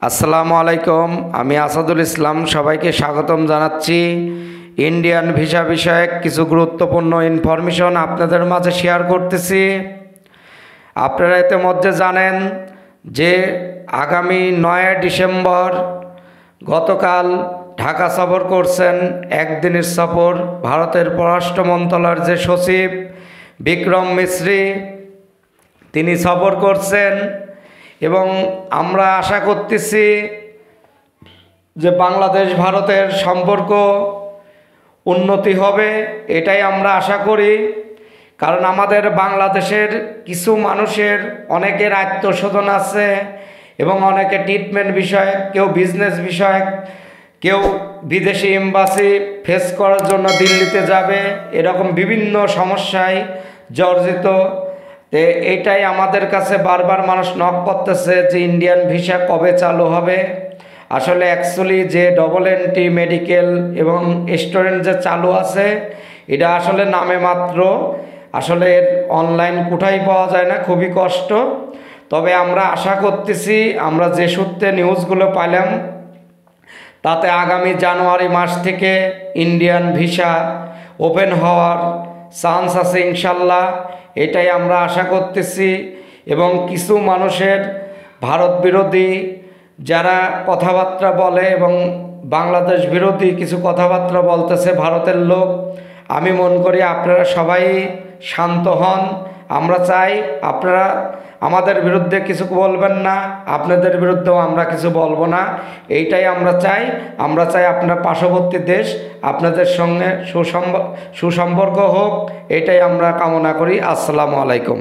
আসসালামু আলাইকুম। আমি আসাদুল ইসলাম সবাইকে স্বাগতম জানাচ্ছি। ইন্ডিয়ান ভিসা বিষয়ক কিছু গুরুত্বপূর্ণ ইনফরমেশন আপনাদের মাঝে শেয়ার করতেছি। আপনারা ইতিমধ্যে জানেন যে আগামী 9 ডিসেম্বর গতকাল ঢাকা সফর করছেন একদিনের সফর ভারতের পররাষ্ট্র মন্ত্রণালয়ের যে সচিব বিক্রম মিশ্রি, তিনি সফর করছেন এবং আমরা আশা করতেছি যে বাংলাদেশ ভারতের সম্পর্ক উন্নতি হবে, এটাই আমরা আশা করি। কারণ আমাদের বাংলাদেশের কিছু মানুষের অনেকের আত্মশোধন আছে এবং অনেকে ট্রিটমেন্ট বিষয়ক, কেউ বিজনেস বিষয়ক, কেউ বিদেশি এম্বাসি ফেস করার জন্য দিল্লিতে যাবে, এরকম বিভিন্ন সমস্যায় জর্জরিত। এইটাই আমাদের কাছে বারবার মানুষ নক করতেছে যে ইন্ডিয়ান ভিসা কবে চালু হবে। আসলে অ্যাকচুয়ালি যে NT মেডিকেল এবং স্টুডেন্ট যে চালু আছে এটা আসলে নামে মাত্র, আসলে অনলাইন কোথায় পাওয়া যায় না, খুবই কষ্ট। তবে আমরা আশা করতেছি, আমরা যে সূত্রে নিউজগুলো পাইলাম তাতে আগামী জানুয়ারি মাস থেকে ইন্ডিয়ান ভিসা ওপেন হওয়ার চান্স আছে ইনশাল্লাহ, এটাই আমরা আশা করতেছি। এবং কিছু মানুষের ভারত বিরোধী যারা কথাবার্তা বলে এবং বাংলাদেশ বিরোধী কিছু কথাবার্তা বলতেছে ভারতের লোক, আমি মনে করি আপনারা সবাই শান্ত হন। আমরা চাই আপনারা আমাদের বিরুদ্ধে কিছু বলবেন না, আপনাদের বিরুদ্ধেও আমরা কিছু বলবো না, এইটাই আমরা চাই। আমরা চাই আপনার পার্শ্ববর্তী দেশ আপনাদের সঙ্গে সুসম্পর্ক হোক, এটাই আমরা কামনা করি। আসসালামু আলাইকুম।